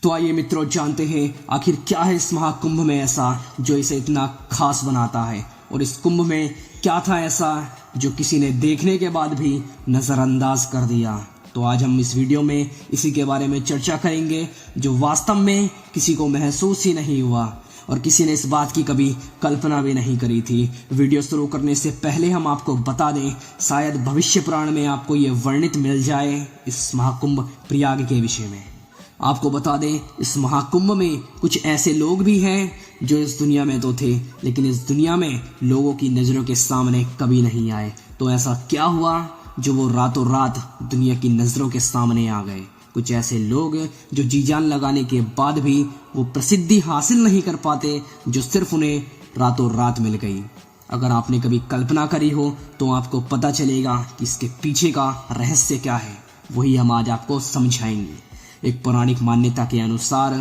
तो आइए मित्रों, जानते हैं आखिर क्या है इस महाकुंभ में ऐसा जो इसे इतना खास बनाता है, और इस कुंभ में क्या था ऐसा जो किसी ने देखने के बाद भी नज़रअंदाज कर दिया। तो आज हम इस वीडियो में इसी के बारे में चर्चा करेंगे जो वास्तव में किसी को महसूस ही नहीं हुआ और किसी ने इस बात की कभी कल्पना भी नहीं करी थी। वीडियो शुरू करने से पहले हम आपको बता दें, शायद भविष्य पुराण में आपको ये वर्णित मिल जाए इस महाकुंभ प्रयाग के विषय में। आपको बता दें, इस महाकुंभ में कुछ ऐसे लोग भी हैं जो इस दुनिया में तो थे, लेकिन इस दुनिया में लोगों की नज़रों के सामने कभी नहीं आए। तो ऐसा क्या हुआ जो वो रातों रात दुनिया की नज़रों के सामने आ गए? कुछ ऐसे लोग जो जी जान लगाने के बाद भी वो प्रसिद्धि हासिल नहीं कर पाते, जो सिर्फ उन्हें रातों रात मिल गई। अगर आपने कभी कल्पना करी हो तो आपको पता चलेगा कि इसके पीछे का रहस्य क्या है। वही हम आज आपको समझाएंगे। एक पौराणिक मान्यता के अनुसार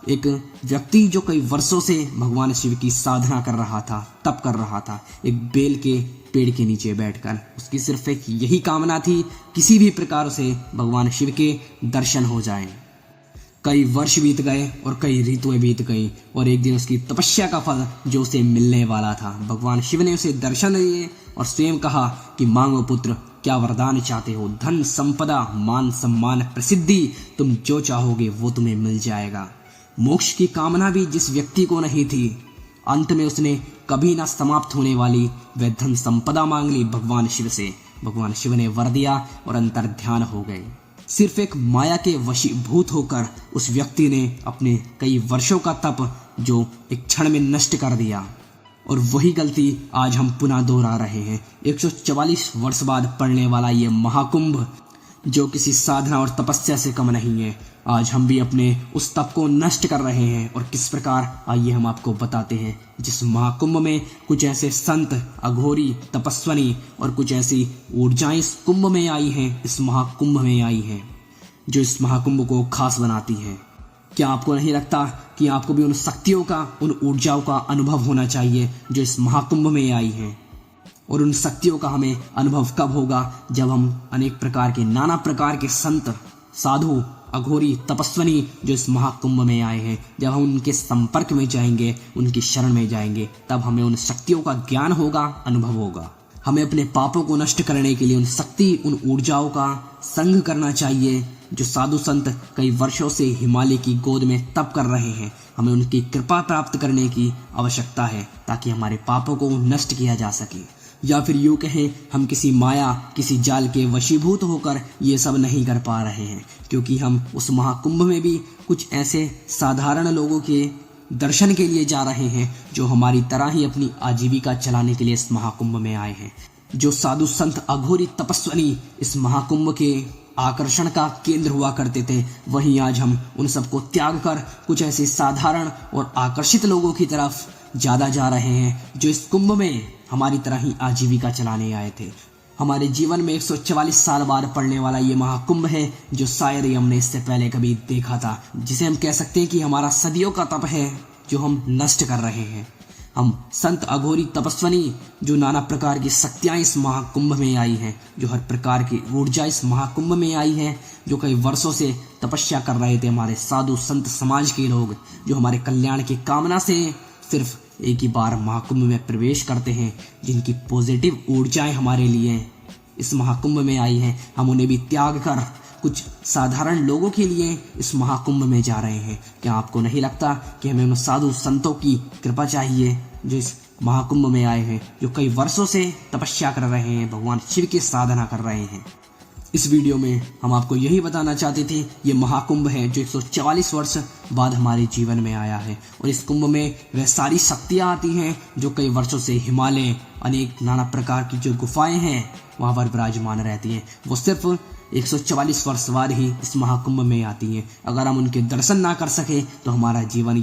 एक व्यक्ति जो कई वर्षों से भगवान शिव की साधना कर रहा था, तप कर रहा था, एक बेल के पेड़ के नीचे बैठकर उसकी सिर्फ एक यही कामना थी, किसी भी प्रकार से भगवान शिव के दर्शन हो जाएं। कई वर्ष बीत गए और कई ऋतुएं बीत गई और एक दिन उसकी तपस्या का फल जो उसे मिलने वाला था, भगवान शिव ने उसे दर्शन दिए और स्वयं कहा कि मांगो पुत्र, क्या वरदान चाहते हो? धन, संपदा, मान, सम्मान, प्रसिद्धि, तुम जो चाहोगे वो तुम्हें मिल जाएगा। मोक्ष की कामना भी जिस व्यक्ति को नहीं थी, अंत में उसने कभी ना समाप्त होने वाली वह धन संपदा मांग ली भगवान शिव से। भगवान शिव ने वर दिया और अंतर्ध्यान हो गए। सिर्फ एक माया के वशीभूत होकर उस व्यक्ति ने अपने कई वर्षों का तप जो एक क्षण में नष्ट कर दिया, और वही गलती आज हम पुनः दोहरा रहे हैं। 144 वर्ष बाद पड़ने वाला ये महाकुंभ जो किसी साधना और तपस्या से कम नहीं है, आज हम भी अपने उस तप को नष्ट कर रहे हैं। और किस प्रकार, आइए हम आपको बताते हैं। जिस महाकुंभ में कुछ ऐसे संत, अघोरी, तपस्विनी और कुछ ऐसी ऊर्जाएं इस कुंभ में आई हैं, इस महाकुंभ में आई हैं, जो इस महाकुंभ को खास बनाती हैं। क्या आपको नहीं लगता कि आपको भी उन शक्तियों का, उन ऊर्जाओं का अनुभव होना चाहिए जो इस महाकुंभ में आई हैं? और उन शक्तियों का हमें अनुभव कब होगा? जब हम अनेक प्रकार के, नाना प्रकार के संत, साधु, अघोरी, तपस्विनी जो इस महाकुंभ में आए हैं, जब हम उनके संपर्क में जाएंगे, उनकी शरण में जाएंगे, तब हमें उन शक्तियों का ज्ञान होगा, अनुभव होगा। हमें अपने पापों को नष्ट करने के लिए उन शक्ति, उन ऊर्जाओं का संग करना चाहिए जो साधु संत कई वर्षों से हिमालय की गोद में तप कर रहे हैं। हमें उनकी कृपा प्राप्त करने की आवश्यकता है ताकि हमारे पापों को नष्ट किया जा सके। या फिर यूँ कहें, हम किसी माया, किसी जाल के वशीभूत होकर ये सब नहीं कर पा रहे हैं, क्योंकि हम उस महाकुंभ में भी कुछ ऐसे साधारण लोगों के दर्शन के लिए जा रहे हैं जो हमारी तरह ही अपनी आजीविका चलाने के लिए इस महाकुंभ में आए हैं। जो साधु संत, अघोरी, तपस्विनी इस महाकुंभ के आकर्षण का केंद्र हुआ करते थे, वहीं आज हम उन सबको त्याग कर कुछ ऐसे साधारण और आकर्षित लोगों की तरफ ज़्यादा जा रहे हैं जो इस कुंभ में हमारी तरह ही आजीविका चलाने आए थे। हमारे जीवन में 144 साल बाद पड़ने वाला ये महाकुंभ है जो शायद ही हमने इससे पहले कभी देखा था, जिसे हम कह सकते हैं कि हमारा सदियों का तप है जो हम नष्ट कर रहे हैं। हम संत, अघोरी, तपस्विनी जो नाना प्रकार की शक्तियाँ इस महाकुंभ में आई हैं, जो हर प्रकार की ऊर्जा इस महाकुंभ में आई है, जो कई वर्षों से तपस्या कर रहे थे, हमारे साधु संत समाज के लोग जो हमारे कल्याण की कामना से सिर्फ एक ही बार महाकुंभ में प्रवेश करते हैं, जिनकी पॉजिटिव ऊर्जाएं हमारे लिए इस महाकुंभ में आई हैं, हम उन्हें भी त्याग कर कुछ साधारण लोगों के लिए इस महाकुंभ में जा रहे हैं। क्या आपको नहीं लगता कि हमें उन साधु संतों की कृपा चाहिए जो इस महाकुंभ में आए हैं, जो कई वर्षों से तपस्या कर रहे हैं, भगवान शिव की साधना कर रहे हैं? इस वीडियो में हम आपको यही बताना चाहते थे, ये महाकुंभ है जो 144 वर्ष बाद हमारे जीवन में आया है, और इस कुंभ में वह सारी शक्तियाँ आती हैं जो कई वर्षों से हिमालय, अनेक नाना प्रकार की जो गुफाएं हैं वहाँ पर विराजमान रहती हैं। वो सिर्फ 144 वर्ष बाद ही इस महाकुंभ में आती हैं। अगर हम उनके दर्शन ना कर सके तो हमारा जीवन